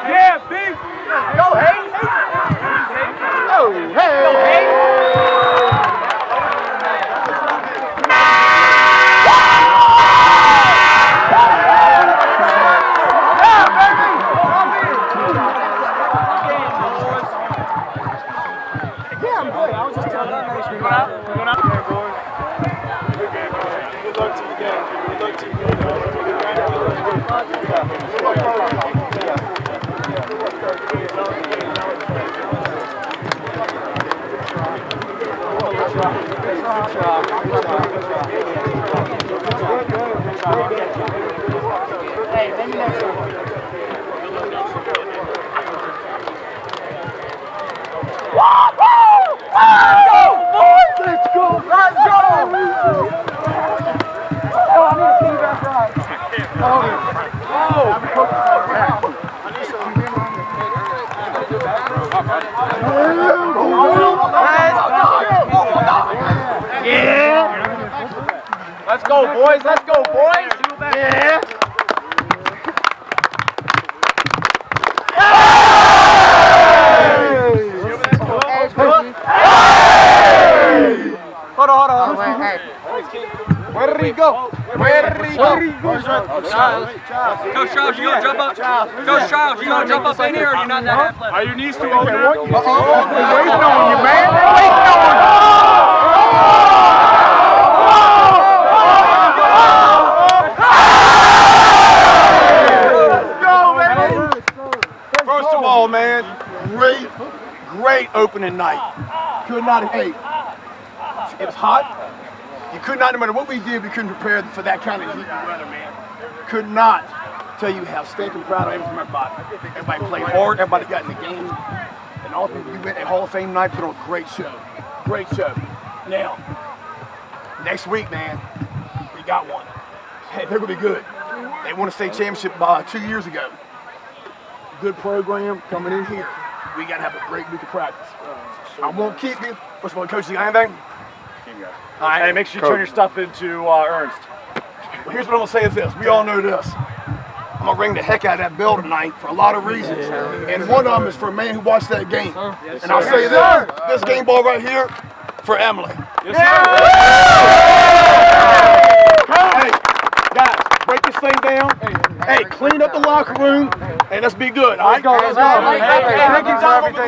Yeah, big. Go, Hayes. Oh, hey. Go, Hayes. Yeah, I'm good. I was just telling them. Going out. Going out. Good luck to you guys. Good luck to you guys. Hey, maybe next one. Let's go! Let's go! Oh, I need a feedback ride. Yeah. Let's go, boys. Let's go, boys. Yeah. Hold on. Where did he go? Go, Charles, you gonna jump up? Go, Charles, you gonna jump up in here or you not that athletic? Are your knees too old now? Waiting on you, man. Waiting on you. First of all, man, great opening night. Could not hate. It was hot. You could not, no matter what we did, we couldn't prepare for that kind of heat and weather, man. Could not tell you how stinking proud I am from everybody. Everybody played hard. Everybody got in the game. And all we went a Hall of Fame night, put on a great show. Great show. Now, next week, man, we got one. Hey, they're gonna be good. They won a state championship 2 years ago. Good program coming in here. We gotta have a great week of practice. I won't keep you. What's my coach? You got anything? All right. Hey, make sure you turn your stuff into Ernst. Well, here's what I'm gonna say is this. We all know this. I'm gonna ring the heck out of that bell tonight for a lot of reasons. And one of them is for a man who watched that game. And I'll say this game ball right here for Emily. Yes, sir. Hey, guys, break this thing down. Hey, clean up the locker room, and let's be good, all right? Let's go.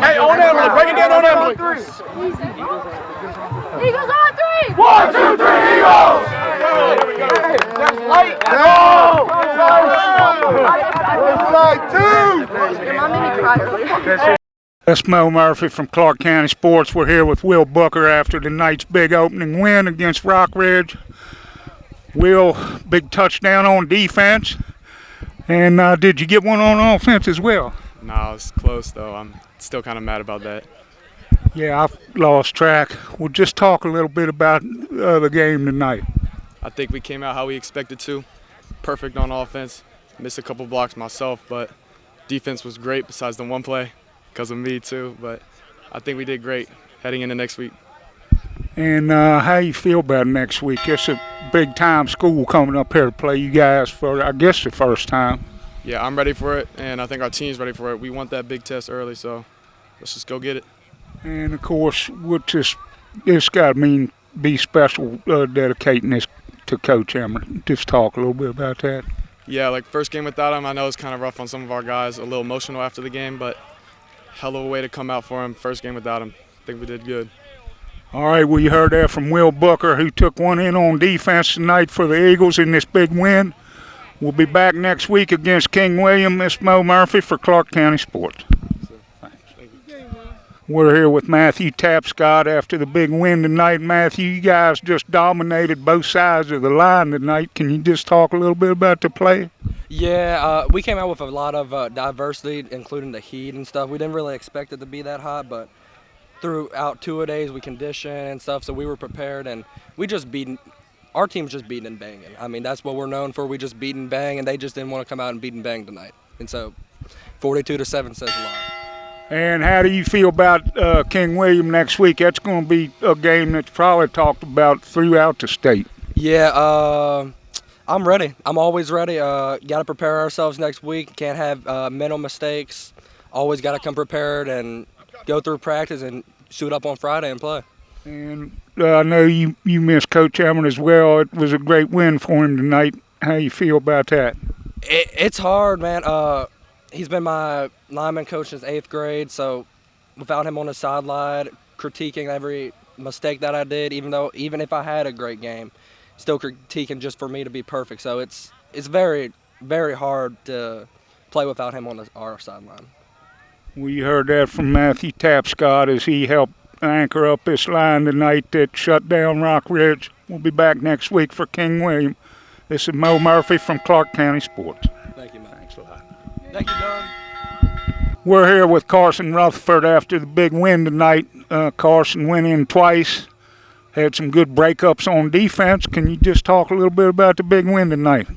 Hey, on Emily, break it down on Emily. Eagles on 3! 1, 2, 3, Eagles! That's light. No! That's light, too! Your mom made me cry earlier. That's Moe Murphy from Clarke County Sports. We're here with Will Booker after the night's big opening win against Rockridge. Will, big touchdown on defense. And did you get one on offense as well? No, it's close though. I'm still kind of mad about that. Yeah, I've lost track. We'll just talk a little bit about the game tonight. I think we came out how we expected to. Perfect on offense. Missed a couple blocks myself, but defense was great besides the one play because of me too. But I think we did great heading into next week. And how you feel about next week? It's a big-time school coming up here to play you guys for, I guess, the first time. Yeah, I'm ready for it, and I think our team's ready for it. We want that big test early, so let's just go get it. And, of course, it's got to be special dedicating this to Coach Emmer. Just talk a little bit about that. Yeah, like first game without him, I know it's kind of rough on some of our guys, a little emotional after the game, but hell of a way to come out for him. First game without him, I think we did good. All right, well, you heard that from Will Booker, who took one in on defense tonight for the Eagles in this big win. We'll be back next week against King William. This is Moe Murphy for Clarke County Sports. We're here with Matthew Tapscott after the big win tonight. Matthew, you guys just dominated both sides of the line tonight. Can you just talk a little bit about the play? Yeah, we came out with a lot of diversity, including the heat and stuff. We didn't really expect it to be that hot, but throughout 2 days we conditioned and stuff, so we were prepared, and our team's just beating and banging. I mean, that's what we're known for. We just beat and bang, and they just didn't want to come out and beat and bang tonight. And so 42-7 says a lot. And how do you feel about King William next week? That's going to be a game that's probably talked about throughout the state. Yeah, I'm ready. I'm always ready. Got to prepare ourselves next week. Can't have mental mistakes. Always got to come prepared and go through practice and suit up on Friday and play. And I know you miss Coach Emmett as well. It was a great win for him tonight. How you feel about that? It's hard, man. He's been my lineman coach since 8th grade, so without him on the sideline critiquing every mistake that I did, even if I had a great game, still critiquing just for me to be perfect. So it's very, very hard to play without him on our sideline. We heard that from Matthew Tapscott as he helped anchor up this line tonight that shut down Rock Ridge. We'll be back next week for King William. This is Moe Murphy from Clarke County Sports. Thank you, man. Thanks a lot. Thank you, Doug. We're here with Carson Rutherford after the big win tonight. Carson went in twice, had some good breakups on defense. Can you just talk a little bit about the big win tonight?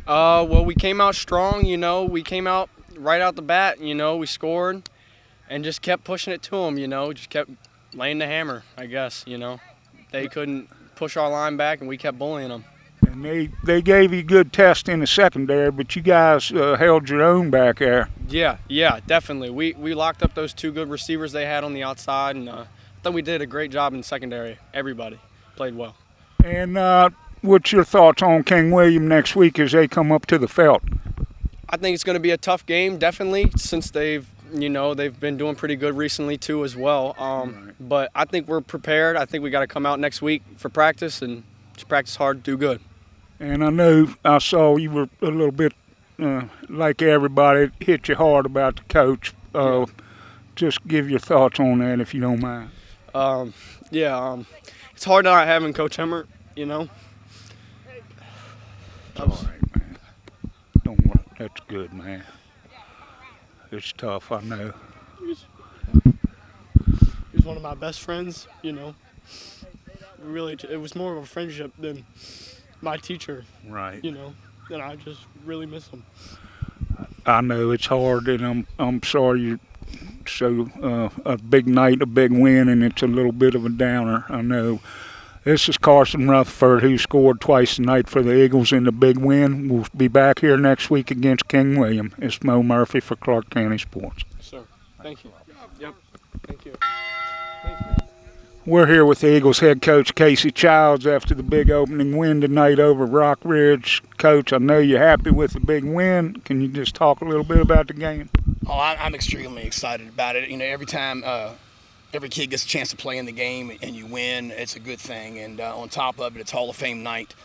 Well, we came out strong, we came out right out the bat, we scored and just kept pushing it to them, just kept laying the hammer, I guess, They couldn't push our line back and we kept bullying them. And they gave you a good test in the secondary, but you guys held your own back there. Yeah, definitely. We locked up those 2 good receivers they had on the outside, and I thought we did a great job in the secondary. Everybody played well. And what's your thoughts on King William next week as they come up to the Felt? I think it's going to be a tough game, definitely, since they've been doing pretty good recently too as well. Right. But I think we're prepared. I think we got to come out next week for practice and just practice hard, do good. And I know I saw you were a little bit like everybody, hit you hard about the coach. Just give your thoughts on that if you don't mind. It's hard not having Coach Emmert, All right, man. Don't worry. That's good, man. It's tough, I know. He's one of my best friends, Really, it was more of a friendship than my teacher. Right. And I just really miss him. I know it's hard, and I'm sorry you so a big night, a big win, and it's a little bit of a downer. I know. This is Carson Rutherford, who scored twice tonight for the Eagles in the big win. We'll be back here next week against King William. It's Moe Murphy for Clarke County Sports. Sir, thank you. Yep, thank you. We're here with the Eagles head coach Casey Childs after the big opening win tonight over Rock Ridge. Coach, I know you're happy with the big win. Can you just talk a little bit about the game? Oh, I'm extremely excited about it. Every time every kid gets a chance to play in the game and you win, it's a good thing. And on top of it, it's Hall of Fame night.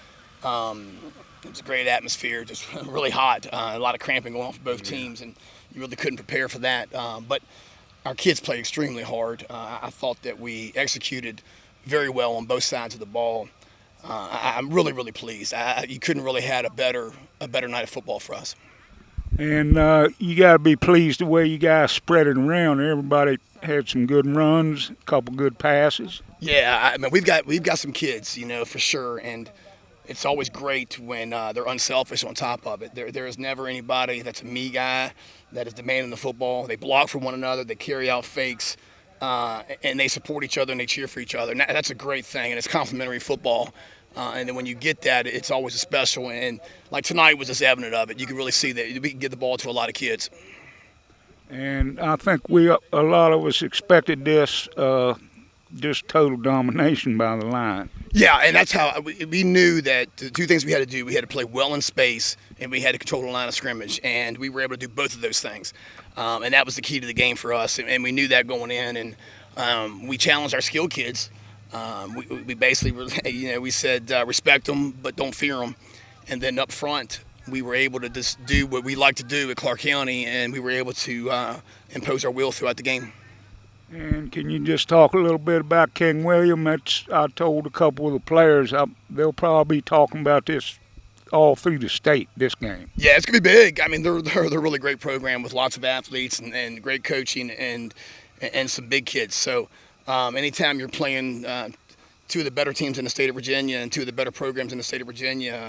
It was a great atmosphere, just really hot. A lot of cramping going on for both teams, and you really couldn't prepare for that. But our kids played extremely hard. I thought that we executed very well on both sides of the ball. I'm really, really pleased. You couldn't really had a better night of football for us. And you got to be pleased the way you guys spread it around. Everybody had some good runs, a couple good passes. Yeah, I mean we've got some kids, for sure, and it's always great when they're unselfish on top of it. There is never anybody that's a me guy that is demanding the football. They block for one another, they carry out fakes, and they support each other and they cheer for each other. And that's a great thing, and it's complimentary football. And then when you get that, it's always a special. And like tonight was just evident of it. You can really see that we can get the ball to a lot of kids. And I think a lot of us expected this, just total domination by the line. Yeah, and that's how we knew that the 2 things we had to do. We had to play well in space, and we had to control the line of scrimmage. And we were able to do both of those things. And that was the key to the game for us. And we knew that going in. And we challenged our skilled kids. We basically, we said respect them, but don't fear them. And then up front, we were able to just do what we like to do at Clarke County, and we were able to impose our will throughout the game. And can you just talk a little bit about King William? I told a couple of the players they'll probably be talking about this all through the state, this game. Yeah, it's gonna be big. I mean, they're a really great program with lots of athletes and great coaching and some big kids. So anytime you're playing 2 of the better teams in the state of Virginia and 2 of the better programs in the state of Virginia,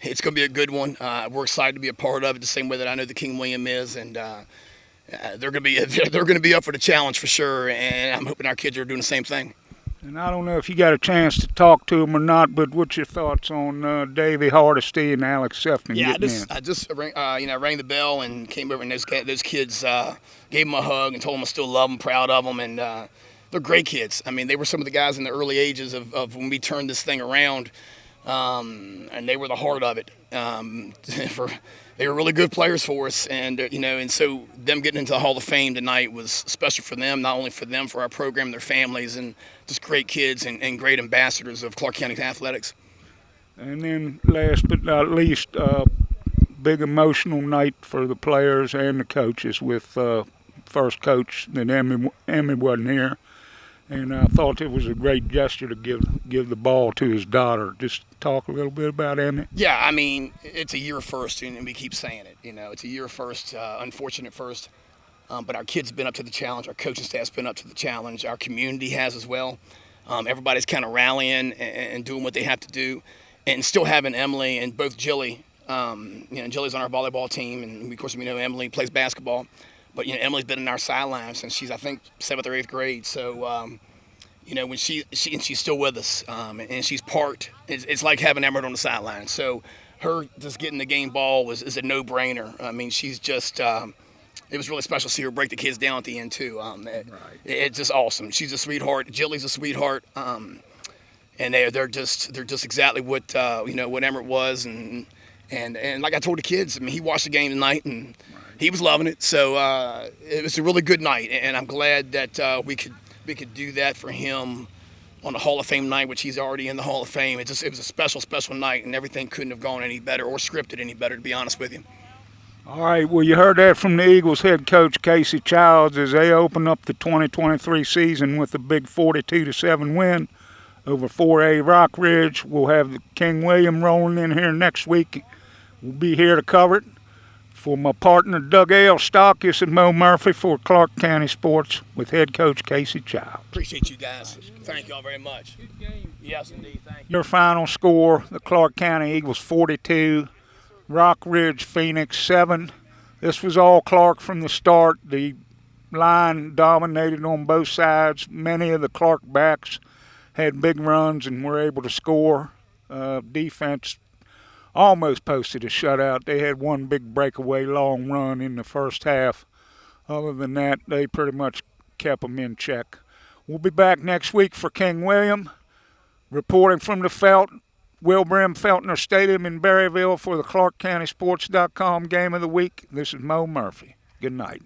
it's going to be a good one. We're excited to be a part of it, the same way that I know the King William is, and they're going to be up for the challenge for sure. And I'm hoping our kids are doing the same thing. And I don't know if you got a chance to talk to him or not, but what's your thoughts on Davey Hardesty and Alex Sefton getting in? I just rang the bell and came over, and those kids gave him a hug and told him I still love them, proud of them, and they're great kids. I mean, they were some of the guys in the early ages of when we turned this thing around, and they were the heart of it. They were really good players for us, and and so them getting into the Hall of Fame tonight was special for them, not only for them, for our program, their families, and just great kids and great ambassadors of Clarke County athletics. And then last but not least, big emotional night for the players and the coaches with first coach that Emmy wasn't here. And I thought it was a great gesture to give the ball to his daughter. Just talk a little bit about Emmy. Yeah, I mean, it's a year first, and we keep saying it. It's a year first, unfortunate first. But our kids have been up to the challenge. Our coaching staff's been up to the challenge. Our community has as well. Everybody's kind of rallying and doing what they have to do. And still having Emily and both Jilly. Jilly's on our volleyball team, and of course we know Emily plays basketball. But Emily's been in our sideline since she's, I think, 7th or 8th grade. So when she's still with us, and she's parked, it's like having Emerald on the sideline. So her just getting the game ball is a no-brainer. I mean, she's just it was really special to see her break the kids down at the end too. It's just awesome. She's a sweetheart. Jilly's a sweetheart. And they're just exactly what what Emerald was, and like I told the kids, I mean, he watched the game tonight and he was loving it. So it was a really good night, and I'm glad that we could do that for him on the Hall of Fame night, which he's already in the Hall of Fame. It was a special night, and everything couldn't have gone any better or scripted any better, to be honest with you. All right, well, you heard that from the Eagles head coach, Casey Childs, as they open up the 2023 season with a big 42-7 win over 4A Rock Ridge. We'll have the King William rolling in here next week. We'll be here to cover it. For my partner, Doug Aylestock, this is Moe Murphy for Clarke County Sports with head coach Casey Childs. Appreciate you guys. Thank you all very much. Good game. Yes, indeed. Thank you. Your final score, the Clarke County Eagles 42, Rock Ridge Phoenix 7. This was all Clarke from the start. The line dominated on both sides. Many of the Clarke backs had big runs and were able to score. Defense almost posted a shutout. They had one big breakaway long run in the first half. Other than that, they pretty much kept them in check. We'll be back next week for King William. Reporting from the Wilbur M Feltner Stadium in Berryville for the ClarkeCountySports.com Game of the Week. This is Moe Murphy. Good night.